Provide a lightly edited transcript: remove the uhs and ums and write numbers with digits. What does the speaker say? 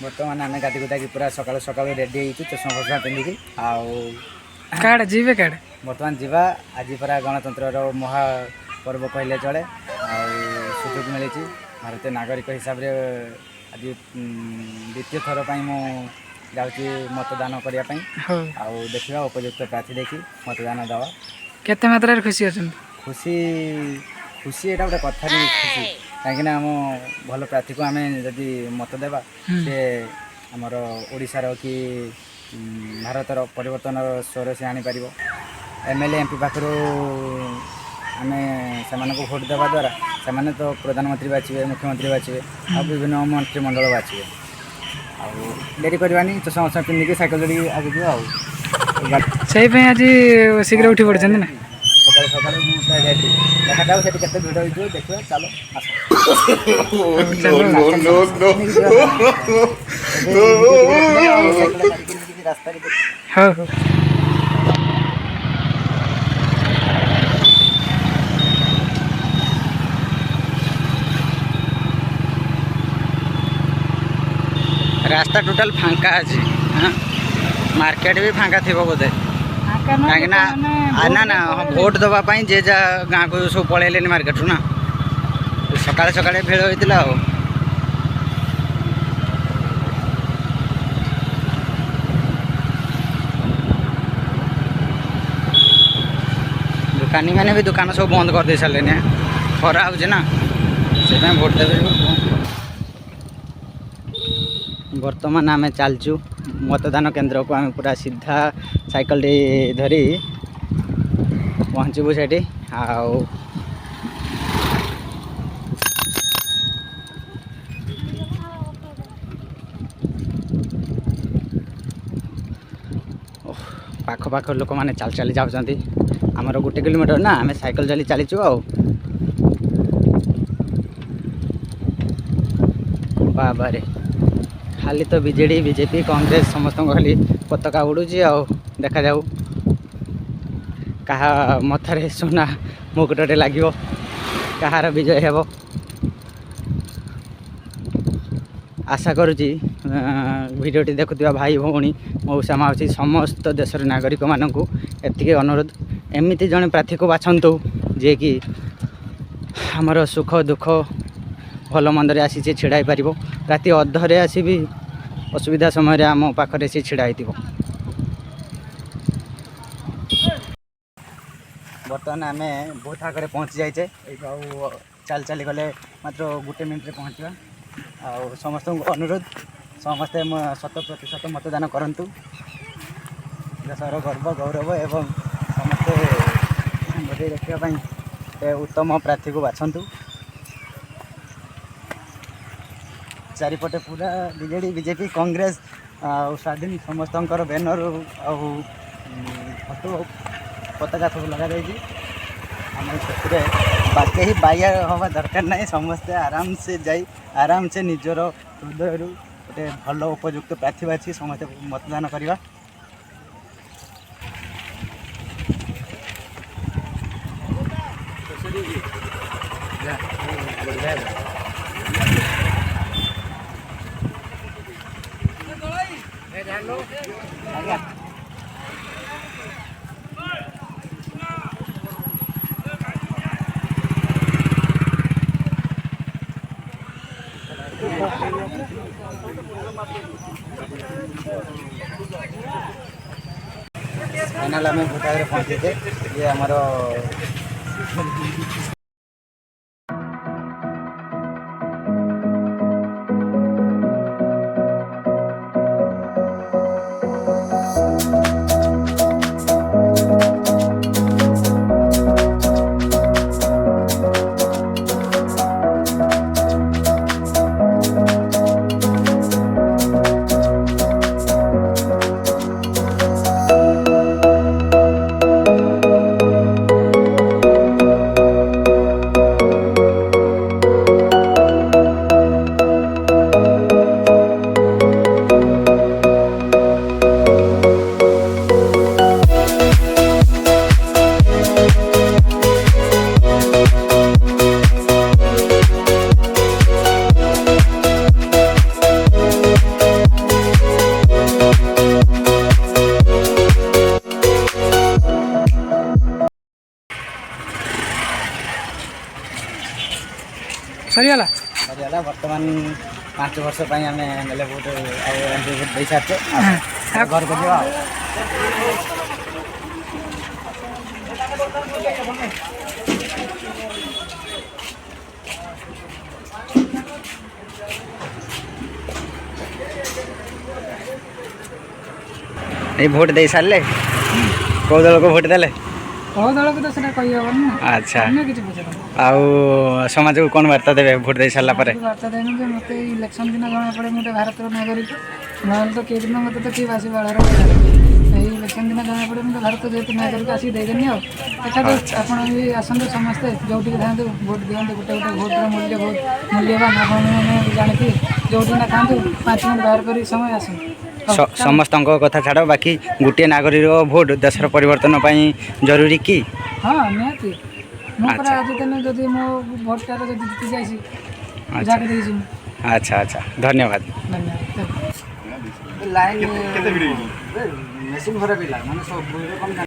बर्तमान आम गाधी गुदा पूरा सकाल सकाल रेडी हो चषमा फषमा पिंधिकी काड़ जीवे काड़ बर्तमान जीवा आज पूरा गणतंत्र महापर्व कहले चले सुजोग मिली भारतीय नागरिक हिसाब से आज द्वितीय थर पर मुझे मतदान करने देखा उपयुक्त प्रार्थी देखी मतदान दवा केते मात्रा खुशी अच्छा खुशी खुशी एटा गोटे कथा नहीं खुशी कहीं आम भल प्रार्थी को आम जदि मत देवा से आमर ओडिशार कि भारतर परिवर्तन स्वर से आनी पारिबो एमएलए एमपी पाखरु आम से भोट देवा द्वारा से तो प्रधानमंत्री बाछे मुख्यमंत्री बाछे आ विभिन्न मंत्रिमंडल बाछे डेरी करवानी चषमा चषमा पिंधिकी साइकेल जोड़ी आगे से आज शीघ्र उठी पड़े ना सकाल सकाल देखा जाऊ से भिड़ हो देखिए चलो रास्ता हाँ हाँ रास्ता टोटाल फांका अच्छी मार्केट भी फांका थी बोधे कहीं ना ना भोट दवापाई जे जा गाँ को सब पलैले मार्केट ना सकाଳେ सकाଳେ ଭିଡ଼ होता दुकानी मैंने भी दुकान सब बंद कर दे सारे खरा हो से भोट देवे बर्तमान आम चलचु मतदान केन्द्र को आम पूरा सीधा साइकिल धरी पहुँचबू से पाख पाख लोक मैंने चल चली जाऊँच आमर 1 किलोमीटर ना आम साइकिल चली चलीचु बाबारे खाली तो बीजेडी बीजेपी कांग्रेस समस्त खाली पताका उड़ूँ देखा जाऊ कहा मथरे सुना मुकुटे लगे कहार विजय हेब आशा करुँची भिडियोटी देखुवा भाई भौणी मौसा माउसी समस्त देशर नागरिक मानक एति अनुरोध एमती जड़े प्रार्थी को बाछंतु जे कि आमर सुख दुख भल मंदरे आसी छिड़ाई पार राति अधरे आसी भी असुविधा समय आम पाखे सी छिड़ाई बर्तमान आम बहुत आगे पहुँची जाइए चल चली गले मात्र 1 मिनिट पहुँचा आ समस्त अनुरोध समस्ते 100% मतदान करंतु देशर गर्व गौरव एवं समस्ते बजाय रखापी उत्तम प्रार्थी को बाछंतु चारिपटे पूरा बीजेडी बीजेपी कांग्रेस स्वाधीन समस्त बैनर फोटो पताका सब लगा आम से बाकी ही बाया हवा दरकार ना समस्ते आराम से जाई आराम से निजर हृदय गोटे भल उपयुक्त प्रार्थी बाछी समस्ते मतदान करवा फाइनाल आम भोटागर पहुँचे ये आमर ବର୍ତ୍ତମାନ 5 ବର୍ଷ ପାଇଁ ଆମେ ନେଲେ ଭୋଟ ଆଉ ଏମିତି ଭୋଟ ଦେଇସାରିଛେ ଘରକୁ ଯିବା ଆଉ। এই ভোট ଦେଇ ସାରିଲେ କେଉଁ ଦଳକୁ ଭୋଟ ଦେଲେ? କୋଉ ଦଳକୁ ତ ସେଟା କହିହେବନି ନା। ଆଚ୍ଛା ଅନ୍ୟ କିଛି ପଚାର ଆଉ ସମାଜକୁ କ'ଣ ବାର୍ତ୍ତା ଦେବେ ଭୋଟ ଦେଇ ସାରିଲା ପରେ? ବାର୍ତ୍ତା ଦେନୁ ଯେ ମୋତେ ଏଇ ଇଲେକ୍ସନ୍ ଦିନ ଜଣାପଡ଼େ ମୁଁ ଗୋଟେ ଭାରତର ନାଗରିକ, ନହେଲେ ତ କେଇ ଦିନ ମୋତେ ତ କିଏ ବାସି ବାଳର ଏଇ ଇଲେକ୍ସନ୍ ଦିନ ଜଣାପଡ଼େ ମୁଁ ତ ଭାରତ ଯେହେତୁ ନାଗରିକ ଆସିକି ଦେଇଦେନି ଆଉ। ଦେଖାଯାଉ ଆପଣ ବି ଆସନ୍ତୁ ସମସ୍ତେ ଯେଉଁଠିକି ଥାଆନ୍ତୁ ଭୋଟ ଦିଅନ୍ତୁ। ଗୋଟେ ଗୋଟେ ଭୋଟର ମୂଲ୍ୟ ବହୁତ ମୂଲ୍ୟବାନ ଆପଣମାନେ ଜାଣିଥିବେ। ଯେଉଁଠି ନା ଥାଆନ୍ତୁ 5 ମିନିଟ୍ ବାହାର କରି ସମୟ ଆସନ୍ତୁ। ସମସ୍ତଙ୍କ କଥା ଛାଡ଼ ବାକି ଗୋଟିଏ ନାଗରିକ ଭୋଟ ଦେଶର ପରିବର୍ତ୍ତନ ପାଇଁ ଜରୁରୀ କି? ହଁ ନିହାତି। ମୁଁ ପୁରା ଆଜି ଦିନ ଯଦି ମୋ ଭୋଟଟାର ଯଦି ଜିତି ଯାଇଛି ଯାହାକୁ ଦେଇଛି ମୁଁ। ଆଚ୍ଛା ଆଚ୍ଛା ଧନ୍ୟବାଦ। ଧନ୍ୟବାଦ। ଲାଇନ୍ ମେସିନ୍ ଖରାପ ହେଲା ମାନେ ସବୁ